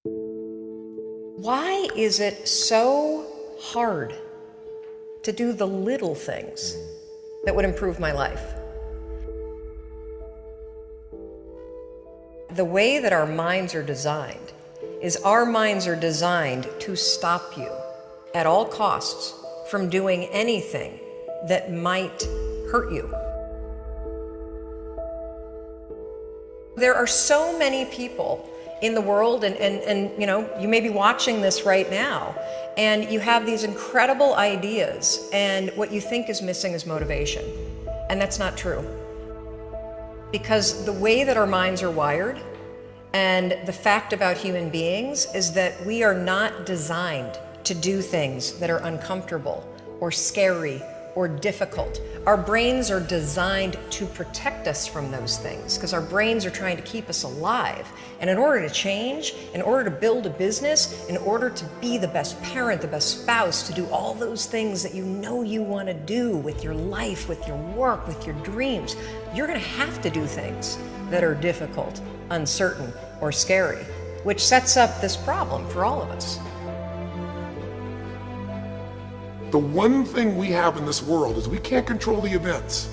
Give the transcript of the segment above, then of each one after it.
Why is it so hard to do the little things that would improve my life? The way that our minds are designed is our minds are designed to stop you at all costs from doing anything that might hurt you. There are so many people in the world, and you know, you may be watching this right now, and you have these incredible ideas, and what you think is missing is motivation. And that's not true. Because the way that our minds are wired, and the fact about human beings, is that we are not designed to do things that are uncomfortable or scary or difficult. Our brains are designed to protect us from those things because our brains are trying to keep us alive. And in order to change, in order to build a business, in order to be the best parent, the best spouse, to do all those things that you know you want to do with your life, with your work, with your dreams, you're going to have to do things that are difficult, uncertain, or scary, which sets up this problem for all of us. The one thing we have in this world is we can't control the events,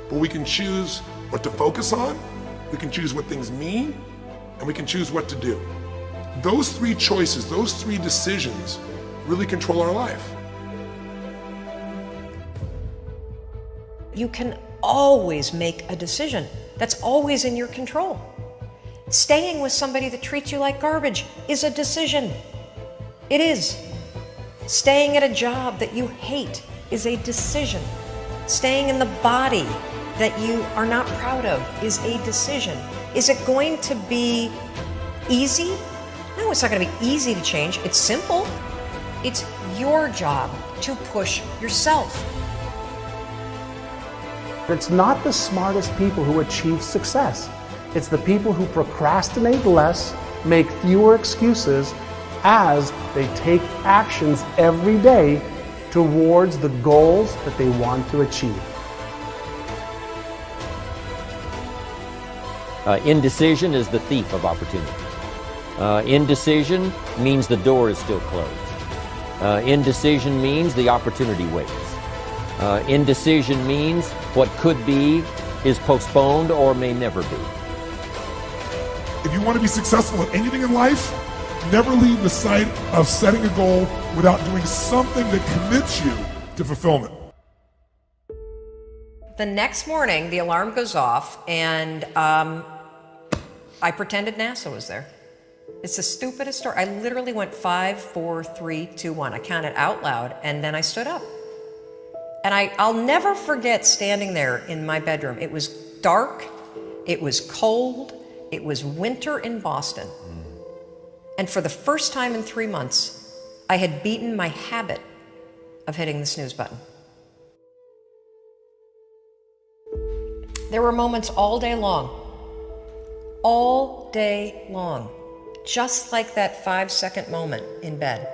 but we can choose what to focus on, we can choose what things mean, and we can choose what to do. Those three choices, those three decisions really control our life. You can always make a decision. That's always in your control. Staying with somebody that treats you like garbage is a decision. It is. Staying at a job that you hate is a decision. Staying in the body that you are not proud of is a decision. Is it going to be easy? No, it's not going to be easy to change. It's simple. It's your job to push yourself. It's not the smartest people who achieve success. It's the people who procrastinate less, make fewer excuses, as they take actions every day towards the goals that they want to achieve. Indecision is the thief of opportunity. Indecision means the door is still closed. Indecision means the opportunity waits. Indecision means what could be is postponed or may never be. If you want to be successful in anything in life, never leave the sight of setting a goal without doing something that commits you to fulfillment. The next morning, the alarm goes off, and I pretended NASA was there. It's the stupidest story. I literally went 5, 4, 3, 2, 1. I counted out loud, and then I stood up. And I'll never forget standing there in my bedroom. It was dark, it was cold, it was winter in Boston. And for the first time in 3 months, I had beaten my habit of hitting the snooze button. There were moments all day long, just like that 5-second moment in bed,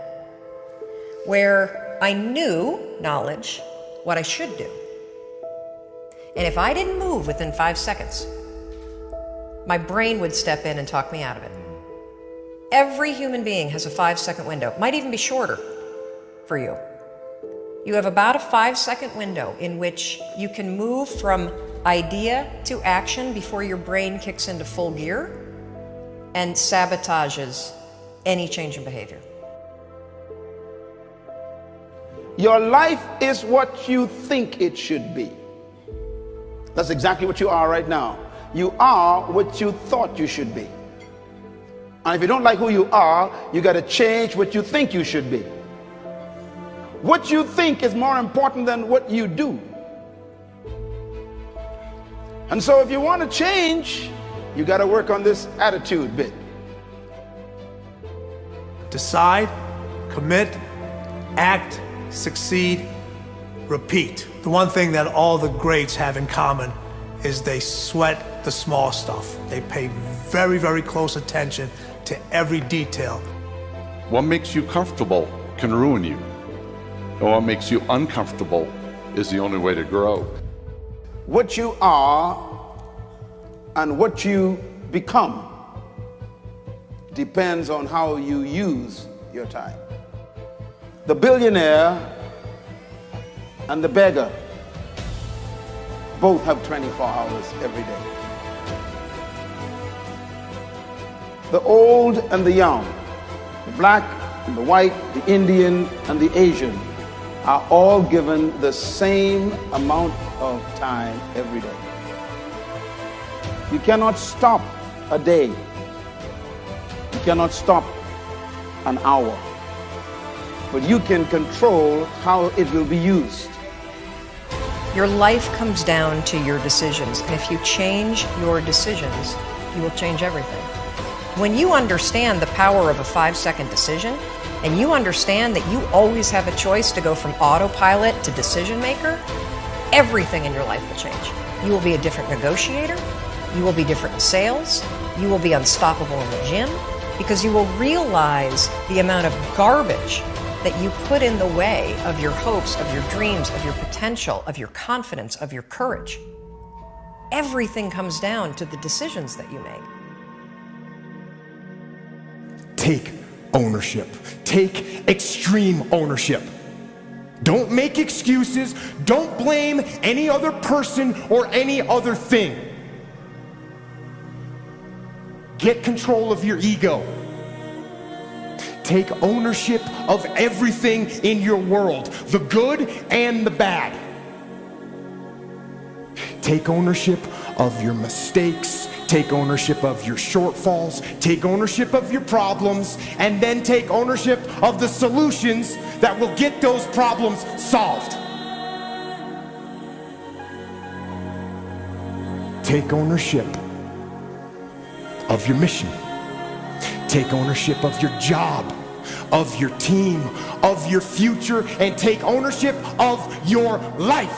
where I knew, knowledge, what I should do. And if I didn't move within 5 seconds, my brain would step in and talk me out of it. Every human being has a 5-second window, might even be shorter for you. You have about a 5-second window in which you can move from idea to action before your brain kicks into full gear and sabotages any change in behavior. Your life is what you think it should be. That's exactly what you are right now. You are what you thought you should be. And if you don't like who you are, you got to change what you think you should be. What you think is more important than what you do. And so if you want to change, you got to work on this attitude bit. Decide, commit, act, succeed, repeat. The one thing that all the greats have in common is they sweat the small stuff. They pay very, very close attention to every detail. What makes you comfortable can ruin you. And what makes you uncomfortable is the only way to grow. What you are and what you become depends on how you use your time. The billionaire and the beggar both have 24 hours every day. The old and the young, the black and the white, the Indian and the Asian are all given the same amount of time every day. You cannot stop a day. You cannot stop an hour. But you can control how it will be used. Your life comes down to your decisions, and if you change your decisions, you will change everything. When you understand the power of a 5-second decision, and you understand that you always have a choice to go from autopilot to decision maker, everything in your life will change. You will be a different negotiator, you will be different in sales, you will be unstoppable in the gym, because you will realize the amount of garbage that you put in the way of your hopes, of your dreams, of your potential, of your confidence, of your courage. Everything comes down to the decisions that you make. Take ownership. Take extreme ownership. Don't make excuses. Don't blame any other person or any other thing. Get control of your ego. Take ownership of everything in your world, the good and the bad. Take ownership of your mistakes, take ownership of your shortfalls, take ownership of your problems, and then take ownership of the solutions that will get those problems solved. Take ownership of your mission. Take ownership of your job, of your team, of your future, and take ownership of your life.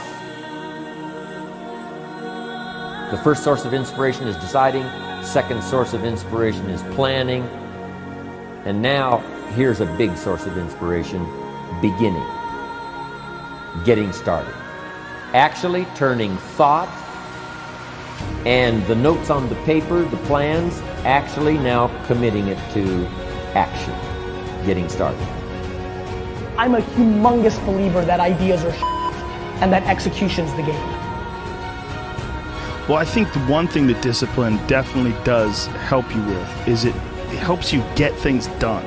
The first source of inspiration is deciding. Second source of inspiration is planning. And now, here's a big source of inspiration: beginning. Getting started. Actually turning thought and the notes on the paper, the plans, actually now committing it to action. Getting started. I'm a humongous believer that ideas are and that execution's the game. Well, I think the one thing that discipline definitely does help you with is it helps you get things done.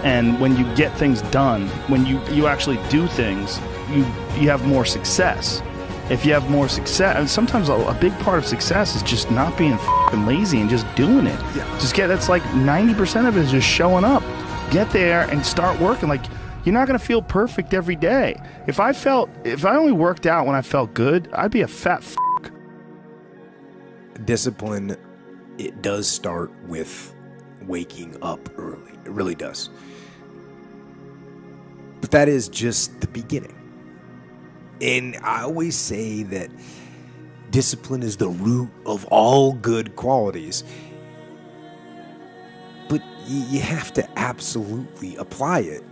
And when you get things done, when you actually do things, you have more success. If you have more success, and sometimes a big part of success is just not being f***ing lazy and just doing it. Yeah. That's like 90% of it is just showing up. Get there and start working. Like, you're not going to feel perfect every day. If I only worked out when I felt good, I'd be a fat f***. Discipline, it does start with waking up early. It really does. But that is just the beginning. And I always say that discipline is the root of all good qualities. But you have to absolutely apply it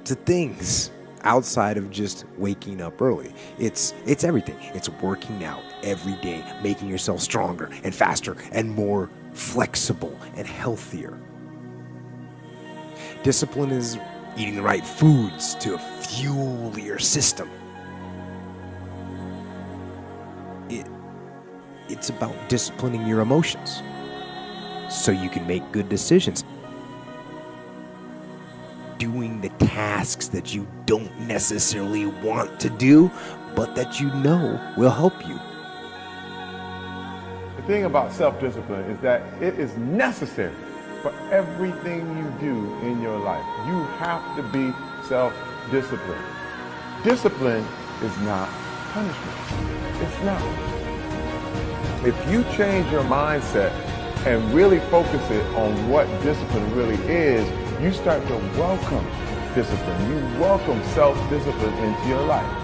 to things outside of just waking up early. It's everything. It's working out every day, making yourself stronger and faster and more flexible and healthier. Discipline is eating the right foods to fuel your system. It's about disciplining your emotions so you can make good decisions. Doing the tasks that you don't necessarily want to do, but that you know will help you. The thing about self-discipline is that it is necessary for everything you do in your life. You have to be self-disciplined. Discipline is not punishment. It's not. If you change your mindset and really focus it on what discipline really is, you start to welcome discipline. You welcome self-discipline into your life.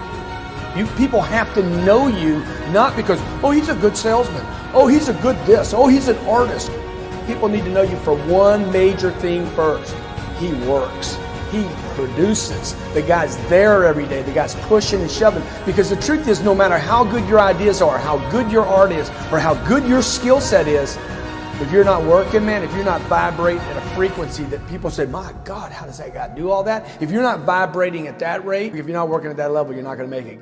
People have to know you, not because, oh, he's a good salesman. Oh, he's a good this. Oh, he's an artist. People need to know you for one major thing first. He works. He produces. The guy's there every day. The guy's pushing and shoving. Because the truth is, no matter how good your ideas are, how good your art is, or how good your skill set is, If you're not working, man, if you're not vibrating at a frequency that people say, my God, how does that guy do all that? If you're not vibrating at that rate, if you're not working at that level, you're not going to make it.